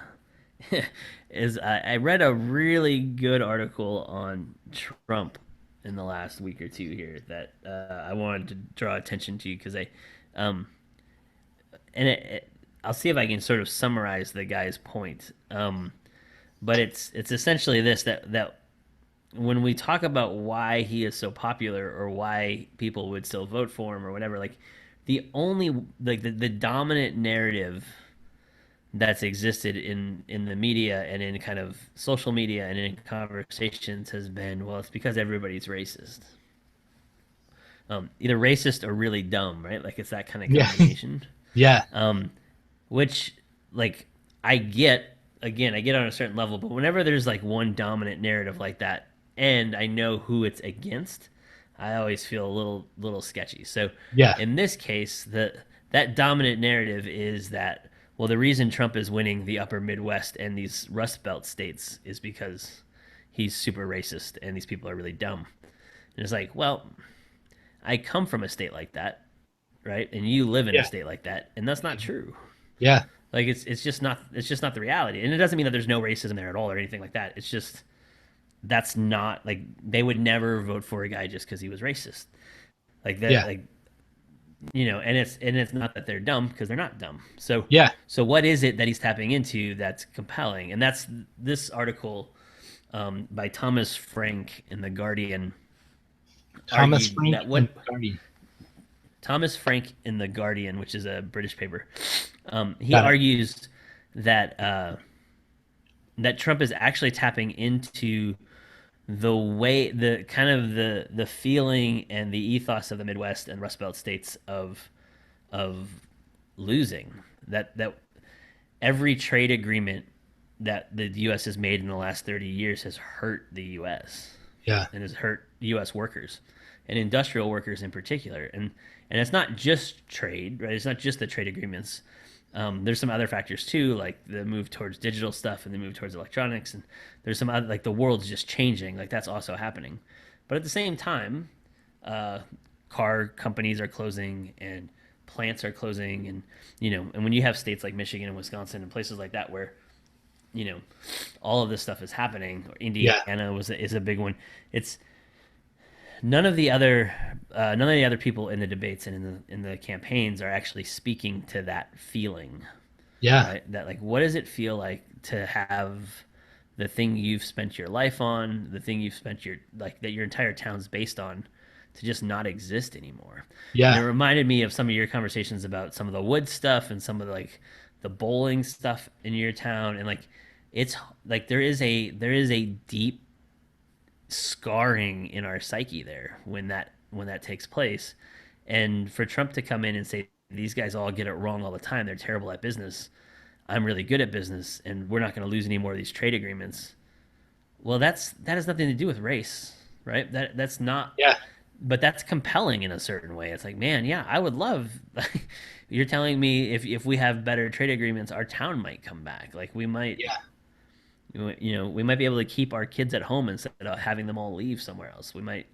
read a really good article on Trump in the last week or two here that I wanted to draw attention to because I'll see if I can sort of summarize the guy's point. But it's essentially this that when we talk about why he is so popular or why people would still vote for him or whatever, like the only like the dominant narrative that's existed in the media and in kind of social media and in conversations has been, well, it's because everybody's racist. Either racist or really dumb, right? Like it's that kind of combination. Yeah. Which like I get on a certain level, but whenever there's like one dominant narrative like that and I know who it's against, I always feel a little sketchy. So yeah, in this case, that dominant narrative is that, well, the reason Trump is winning the upper Midwest and these Rust Belt states is because he's super racist and these people are really dumb. And it's like, well, I come from a state like that, right? And you live in a state like that, and that's not true. Yeah. Like it's just not the reality. And it doesn't mean that there's no racism there at all or anything like that. It's just that's not like they would never vote for a guy just because he was racist. Like that like and it's not that they're dumb because they're not dumb. So so what is it that he's tapping into that's compelling? And that's this article by Thomas Frank in the Guardian. Thomas Frank in the Guardian, which is a British paper. He argues that that Trump is actually tapping into the way, the kind of the feeling and the ethos of the Midwest and Rust Belt states of losing. That every trade agreement that the U.S. has made in the last 30 years has hurt the U.S. Yeah. and has hurt U.S. workers and industrial workers in particular. And it's not just trade, right? It's not just the trade agreements. There's some other factors too, like the move towards digital stuff and the move towards electronics, and there's some other, like the world's just changing, like that's also happening. But at the same time, uh, car companies are closing and plants are closing, and and when you have states like Michigan and Wisconsin and places like that where all of this stuff is happening, or Yeah. Indiana is a big one. It's none of the other people in the debates and in the campaigns are actually speaking to that feeling, Yeah. right? That, like, what does it feel like to have the thing you've spent your life on, the thing you've spent your, like, that your entire town's based on, to just not exist anymore. And it Yeah. reminded me of some of your conversations about some of the wood stuff and some of like the bowling stuff in your town, and like it's like there is a deep scarring in our psyche there when that takes place. And for Trump to come in and say these guys all get it wrong all the time, they're terrible at business, I'm really good at business, and we're not going to lose any more of these trade agreements. Well, that has nothing to do with race, right? That's not. Yeah. But that's compelling in a certain way. It's like, man, yeah, I would love. You're telling me if we have better trade agreements, our town might come back. Like we might, Yeah. we might be able to keep our kids at home instead of having them all leave somewhere else. We might,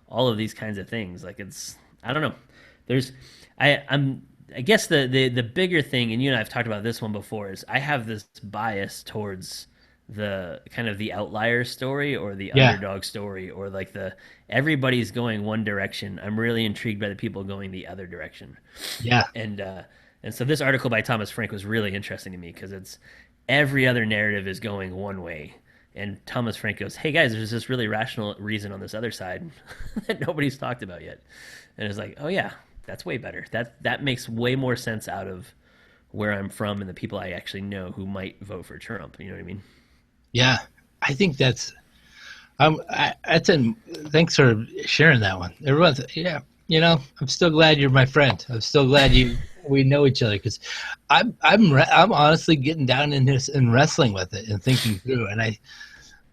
all of these kinds of things. Like it's, I don't know. There's, I guess the bigger thing, and you and I have talked about this one before, is I have this bias towards the kind of the outlier story or the Yeah. underdog story, or like the everybody's going one direction. I'm really intrigued by the people going the other direction. Yeah. And so this article by Thomas Frank was really interesting to me because it's every other narrative is going one way, and Thomas Frank goes, "Hey guys, there's this really rational reason on this other side that nobody's talked about yet," and it's like, "Oh yeah, that's way better. That makes way more sense out of where I'm from and the people I actually know who might vote for Trump." You know what I mean? Yeah. I think that's an, thanks for sharing that one. Everyone's, yeah, I'm still glad you're my friend. I'm still glad we know each other, because I'm honestly getting down in this and wrestling with it and thinking through. And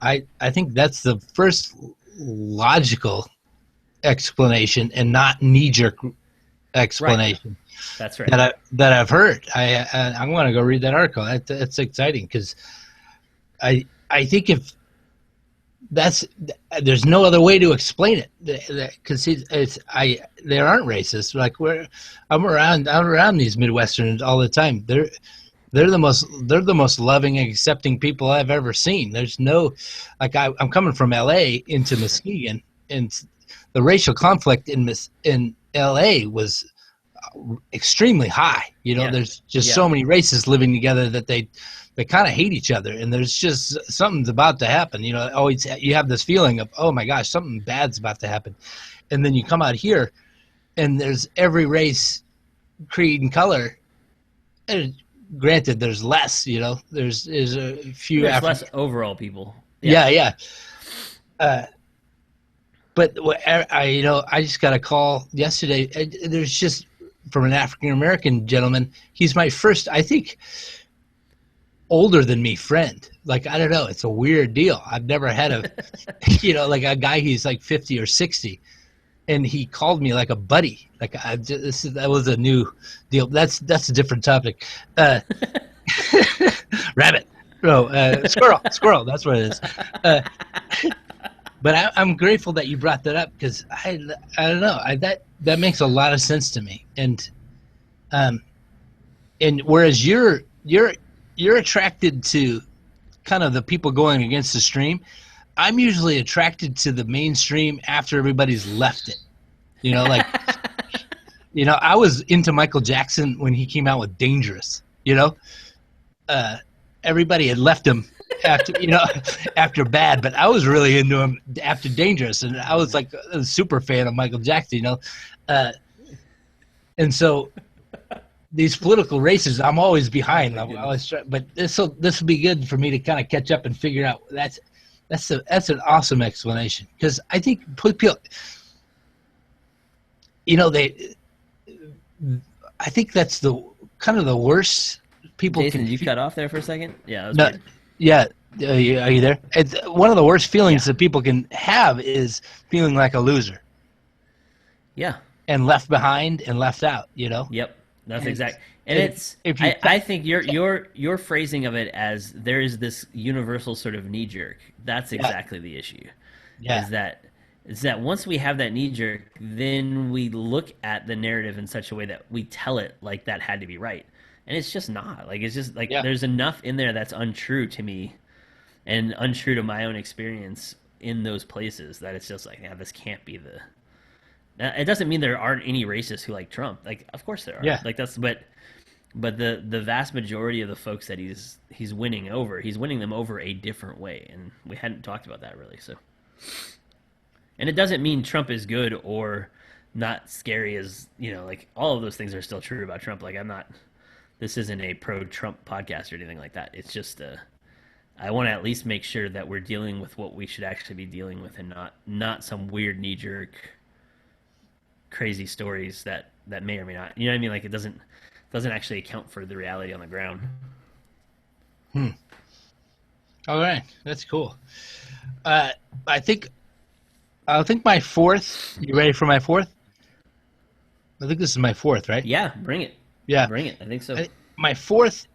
I think that's the first logical explanation and not knee jerk explanation That's right. that I've heard. I'm going to go read that article. That's exciting, because I think if that's, there's no other way to explain it, because they aren't racist. Like I'm around these Midwesterners all the time. They're the most loving and accepting people I've ever seen. There's no, like, I'm coming from LA into Muskegon, and the racial conflict in LA was extremely high. Yeah. There's just Yeah. so many races living together that they kind of hate each other, and there's just something's about to happen. Always you have this feeling of, oh my gosh, something bad's about to happen, and then you come out here, and there's every race, creed, and color. And granted, there's less. There's a few. There's less overall people. Yeah, yeah. But I just got a call yesterday. There's just, from an African American gentleman. He's my first, I think, older than me friend. Like, I don't know. It's a weird deal. I've never had like a guy who's like 50 or 60, and he called me like a buddy. Like, that was a new deal. That's a different topic. Rabbit. No, squirrel. That's what it is. But I'm grateful that you brought that up, because I don't know, that makes a lot of sense to me, and whereas you're attracted to kind of the people going against the stream, I'm usually attracted to the mainstream after everybody's left it. Like, I was into Michael Jackson when he came out with Dangerous. Everybody had left him after after Bad, but I was really into him after Dangerous, and I was like a super fan of Michael Jackson. And so these political races, I'm always behind. Oh, I'm my always but this will be good for me to kind of catch up and figure out. That's an awesome explanation, because I think people, I think that's the kind of the worst people Jason, can. did you cut off there for a second? Yeah, that was No, weird. yeah. Are you there? One of the worst feelings Yeah. that people can have is feeling like a loser Yeah. and left behind and left out. Yep. That's And exact. And if- it's if you- I think your phrasing of it as there is this universal sort of knee jerk. That's exactly the issue. Yeah. Is that once we have that knee jerk, then we look at the narrative in such a way that we tell it like that had to be right. And it's just not. Like it's just like Yeah. there's enough in there that's untrue to me and untrue to my own experience in those places that it's just like, yeah, this can't be the. Now, it doesn't mean there aren't any racists who like Trump. Like, of course there are. Yeah. Like that's but the vast majority of the folks that he's winning them over a different way, and we hadn't talked about that really. So, and it doesn't mean Trump is good or not scary as like all of those things are still true about Trump. Like I'm not. This isn't a pro-Trump podcast or anything like that. It's just I want to at least make sure that we're dealing with what we should actually be dealing with, and not some weird knee-jerk, crazy stories that may or may not. You know what I mean? Like it doesn't actually account for the reality on the ground. All right, that's cool. I think my fourth. You ready for my fourth? I think this is my fourth, right? Yeah, bring it. Yeah. Bring it. I think so. My fourth,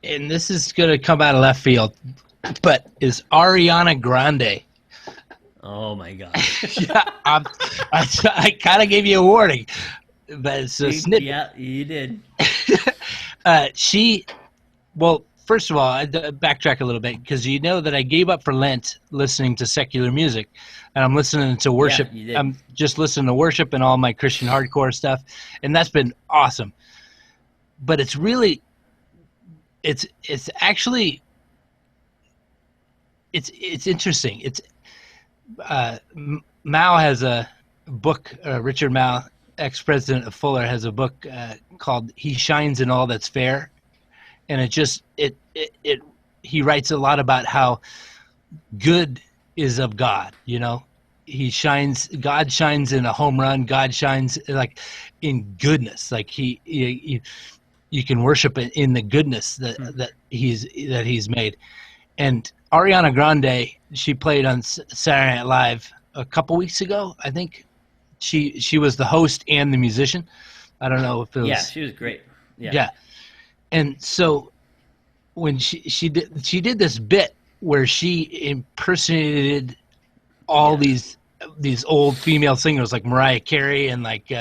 and this is going to come out of left field, but is Ariana Grande. Oh my god. Yeah, I kind of gave you a warning, but it's a snippet. Yeah, you did. Well, first of all, I backtrack a little bit, because you know that I gave up for Lent listening to secular music, and I'm listening to worship. Yeah, you did. I'm just listening to worship and all my Christian hardcore stuff, and that's been awesome. But it's really, it's actually, it's interesting. It's Mao has a book. Richard Mao, ex-president of Fuller, has a book called "He Shines in All That's Fair," and he writes a lot about how good is of God. God shines in a home run. God shines like in goodness. Like you can worship it in the goodness that he's made. And Ariana Grande, she played on Saturday Night Live a couple weeks ago, I think. She was the host and the musician. I don't know if it was. Yeah, she was great. Yeah. And so when she did this bit where she impersonated all these old female singers like Mariah Carey and like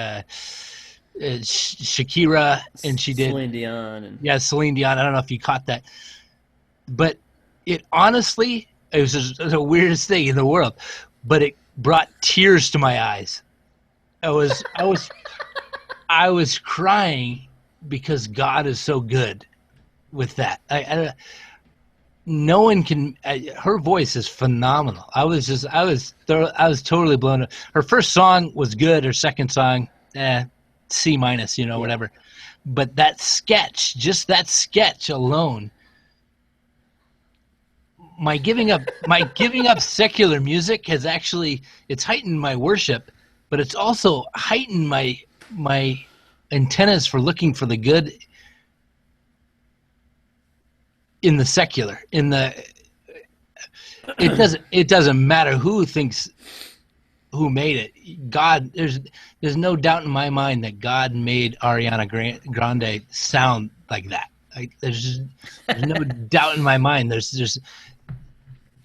Shakira, and she did Celine Dion and Celine Dion. I don't know if you caught that, but it honestly, it was just the weirdest thing in the world, but it brought tears to my eyes. I was crying because God is so good with that. No one can. Her voice is phenomenal. I was totally blown away. Her first song was good. Her second song, C-, whatever. But that sketch, just that sketch alone, my giving up secular music has actually, it's heightened my worship, but it's also heightened my antennas for looking for the good in the secular. It doesn't matter who made it. God, there's no doubt in my mind that God made Ariana Grande sound like that. There's no doubt in my mind. There's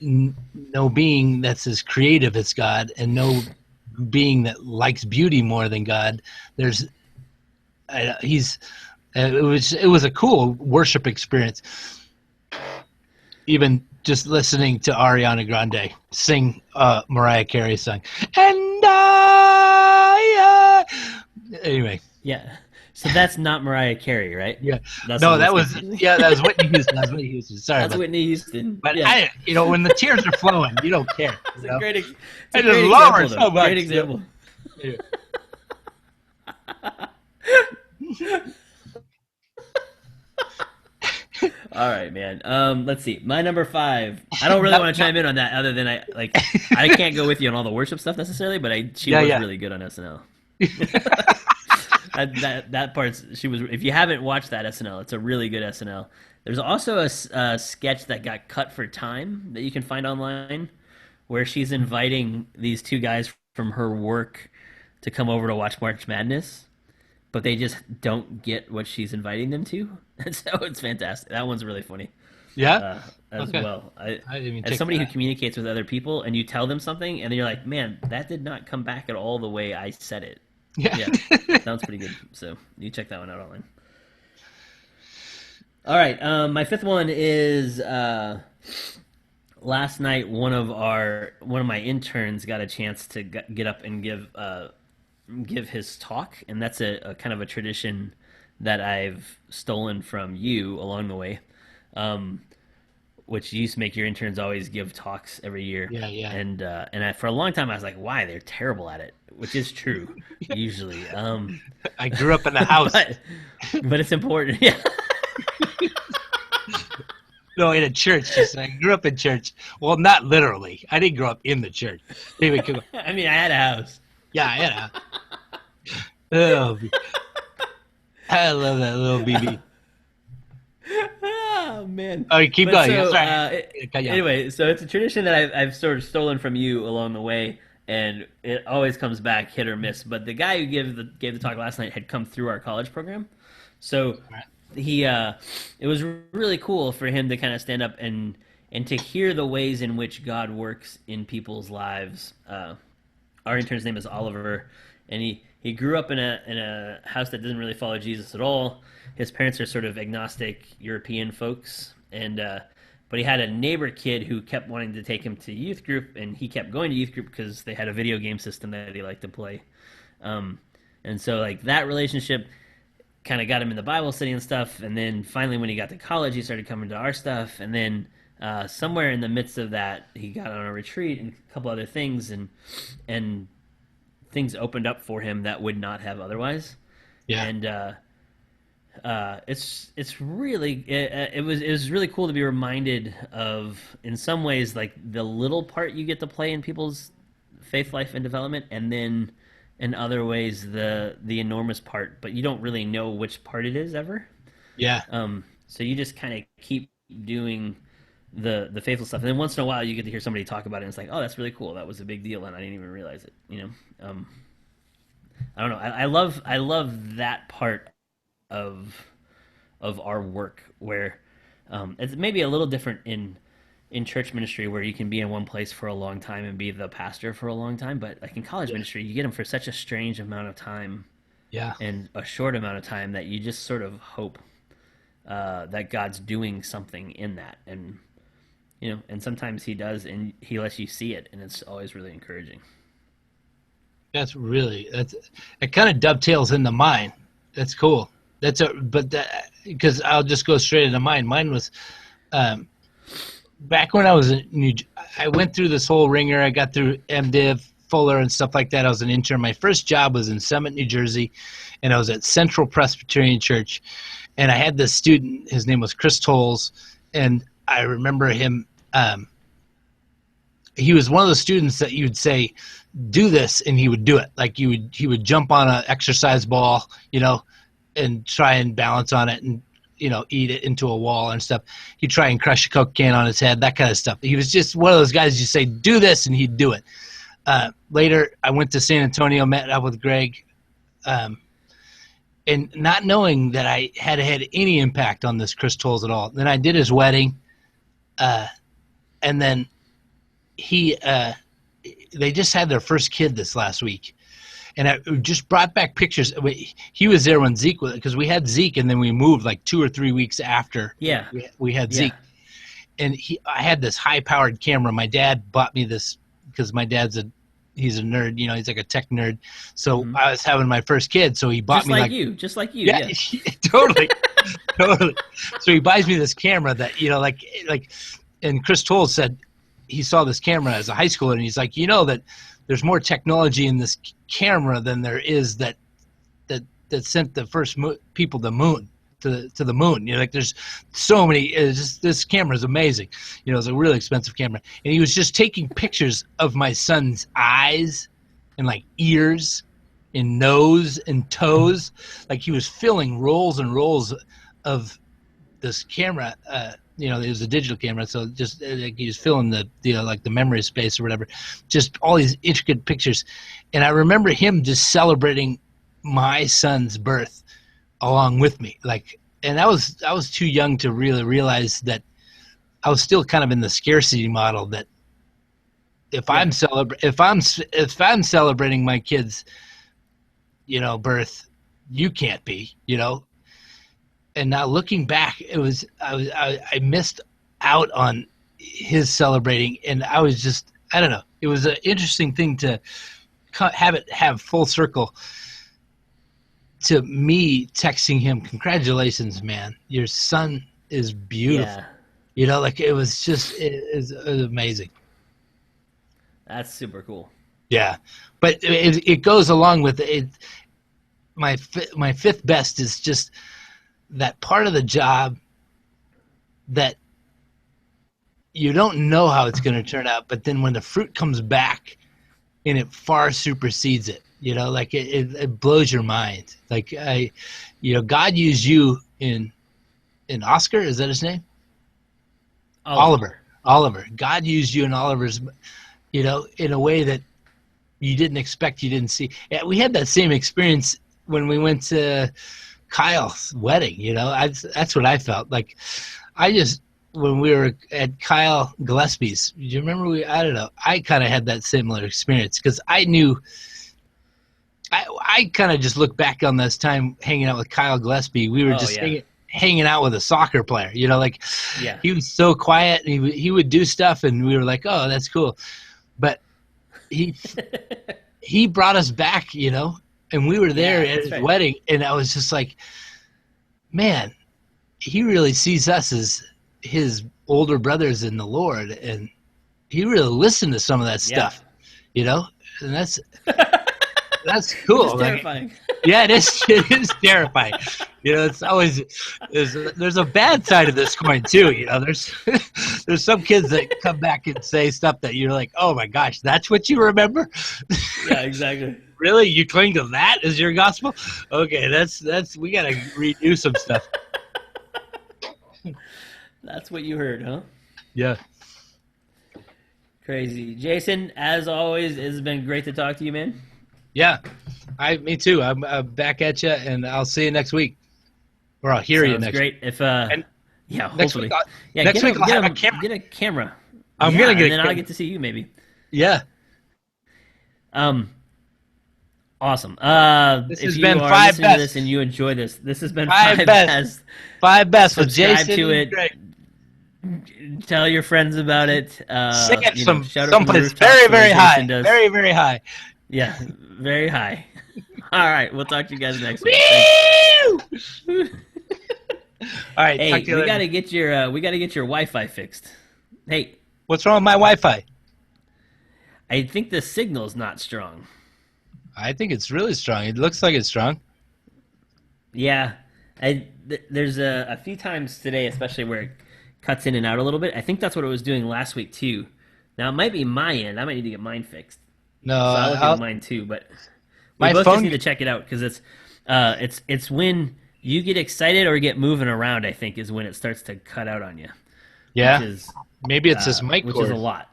no being that's as creative as God, and no being that likes beauty more than God. It was a cool worship experience. Even just listening to Ariana Grande sing Mariah Carey's song, and anyway. yeah. So that's not Mariah Carey, right? Yeah. That's No, what that was was Whitney Houston. That's Whitney Houston. Sorry, That's Whitney Houston. But yeah. when the tears are flowing, you don't care. It's a great, I just love her so much. Great example. Yeah. All right, man. Let's see. My number 5. I don't really No, want to no. chime in on that, other than I can't go with you on all the worship stuff necessarily, but she Yeah, was yeah. really good on SNL. That part's she was. If you haven't watched that SNL, it's a really good SNL. There's also a sketch that got cut for time that you can find online, where she's inviting these two guys from her work to come over to watch March Madness, but they just don't get what she's inviting them to, and so it's fantastic. That one's really funny Yeah. as Okay. well. I didn't even As check somebody who that. communicates with other people, and you tell them something, and you're like, "Man, that did not come back at all the way I said it." Yeah. Yeah, sounds pretty good. So you check that one out online. All right, my 5th one is last night. One of my interns got a chance to get up and give his talk, and that's a kind of a tradition that I've stolen from you along the way. Which you used to make your interns always give talks every year. Yeah, yeah. And for a long time I was like, why? They're terrible at it, which is true usually. I grew up in the house. But it's important. Yeah. No, in a church. She said, I grew up in church. Well, not literally. I didn't grow up in the church. Anyway, come on. I mean, I had a house. Yeah, yeah. Oh, I love that little BB. Oh man. Oh, you keep But going. so, Sorry. Cut you off. anyway, so it's a tradition that I've sort of stolen from you along the way, and it always comes back hit or miss. But the guy who gave the talk last night had come through our college program, so it was really cool for him to kind of stand up and to hear the ways in which God works in people's lives. Our intern's name is Oliver, and he grew up in a house that doesn't really follow Jesus at all. His parents are sort of agnostic European folks, and but he had a neighbor kid who kept wanting to take him to youth group, and he kept going to youth group because they had a video game system that he liked to play. And so like that relationship kind of got him in the Bible study and stuff, and then finally when he got to college, he started coming to our stuff, and then somewhere in the midst of that, he got on a retreat and a couple other things, and things opened up for him that would not have otherwise. Yeah. And it's really it was really cool to be reminded of, in some ways, like the little part you get to play in people's faith life and development, and then in other ways the enormous part, but you don't really know which part it is ever. Yeah. So you just kind of keep doing the faithful stuff, and then once in a while you get to hear somebody talk about it, and it's like, oh, that's really cool. That was a big deal, and I didn't even realize it. I don't know. I love that part of our work, where it's maybe a little different in church ministry, where you can be in one place for a long time and be the pastor for a long time, but like in college ministry, you get them for such a strange amount of time Yeah. and a short amount of time that you just sort of hope that God's doing something in that, and and sometimes He does, and He lets you see it, and it's always really encouraging. It kind of dovetails into mine. That's cool. Because I'll just go straight into mine. Mine was back when I was I went through this whole ringer. I got through MDiv, Fuller, and stuff like that. I was an intern. My first job was in Summit, New Jersey, and I was at Central Presbyterian Church. And I had this student. His name was Chris Tolles, and I remember him. He was one of the students that you'd say, "Do this," and he would do it. Like he would jump on an exercise ball, and try and balance on it, and eat it into a wall and stuff. He'd try and crush a Coke can on his head, that kind of stuff. He was just one of those guys you say, "Do this," and he'd do it. Later, I went to San Antonio, met up with Greg, and not knowing that I had any impact on this Chris Tolles at all. Then I did his wedding, and then they just had their first kid this last week, and I just brought back pictures. He was there when Zeke was, because we had Zeke, and then we moved like 2 or 3 weeks after. Yeah. we had Yeah. Zeke, and I had this high-powered camera. My dad bought me this because my dad's he's a nerd. He's like a tech nerd. So I was having my first kid, so he bought Just me just like you. yeah, Yeah. totally, totally. So he buys me this camera that and Chris Tolles said he saw this camera as a high schooler, and he's like, that there's more technology in this camera than there is that sent the first people to the moon. to the moon. Like there's so many. This camera is amazing. It's a really expensive camera, and he was just taking pictures of my son's eyes and like ears and nose and toes. Like he was filling rolls and rolls of this camera. It was a digital camera, so just like he was filling the like the memory space or whatever. Just all these intricate pictures, and I remember him just celebrating my son's birth along with me. And I was too young to really realize that I was still kind of in the scarcity model that if I'm celebrating my kid's birth, you can't be. And now looking back, I missed out on his celebrating, and I was just, I don't know. It was an interesting thing to have full circle to me texting him, "Congratulations, man! Your son is beautiful." Yeah. It was amazing. That's super cool. Yeah, but it goes along with it. My fifth best is just that part of the job that you don't know how it's going to turn out, but then when the fruit comes back and it far supersedes it, it blows your mind. God used you in Oscar, is that his name? Oliver. God used you in Oliver's, in a way that you didn't expect, you didn't see. Yeah, we had that same experience when we went to Kyle's wedding. That's what I felt like. When we were at Kyle Gillespie's, do you remember I don't know, I kind of had that similar experience because I knew I kind of just look back on this time hanging out with Kyle Gillespie. We were hanging out with a soccer player, he was so quiet and he would do stuff and we were like, oh, that's cool. But he brought us back, and we were there at his wedding, and I was just like, man, he really sees us as his older brothers in the Lord, and he really listened to some of that stuff, and that's cool. It's terrifying. Yeah, it is terrifying. It's always there's a bad side of this coin too. There's some kids that come back and say stuff that you're like, oh my gosh, that's what you remember. Yeah, exactly. Really, you cling to that as your gospel? Okay, that's we gotta redo some stuff. That's what you heard, huh? Yeah. Crazy. Jason, as always, it's been great to talk to you, man. Yeah, me too. I'm back at you, and I'll see you next week. Or I'll hear you next week. Great. If next hopefully. Week, next week I'll have a camera. Get a camera. I'm gonna get a and then camera. I'll get to see you maybe. Yeah. Awesome. This if has you been are 5 listening best. to this and you enjoy this has been Five five best. best. 5 best with Subscribe Jason. to it. Great. Tell your friends about it. Sing it shout it from the someplace rooftops very, the way very high. Jason does. Very, very high. Yeah, very high. All right, we'll talk to you guys next week. Woo! All right. Hey, talk to you we later. gotta get your Wi-Fi fixed. Hey, What's wrong with my Wi-Fi? I think the signal's not strong. I think it's really strong. It looks like it's strong. Yeah, there's a few times today, especially where it cuts in and out a little bit. I think that's what it was doing last week too. Now it might be my end. I might need to get mine fixed. No, So I'll look at mine too, but we my both phone- just need to check it out because it's when you get excited or get moving around. I think is when it starts to cut out on you. yeah. Which is, Maybe it's this mic which cord. is a lot.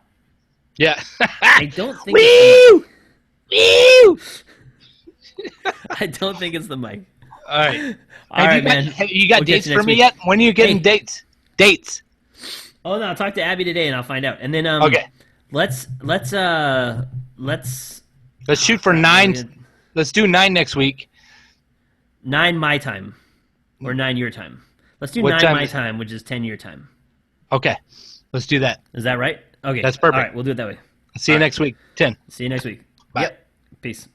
Yeah. I don't think. It's Woo! Woo! I don't think it's the mic. All right. All right, man. Have you got We'll get dates you for next me week. yet? When are you getting Hey. dates? Oh no, I'll talk to Abby today and I'll find out. And then Okay. let's Let's shoot for 9. Let's do 9 next week. 9 my time or 9 your time. Let's do What 9 time my is it? time, which is 10 your time. Okay. Let's do that. Is that right? Okay, That's perfect. All right, we'll do it that way. See you All right. next week. 10. See you next week. Bye. Yep. Peace.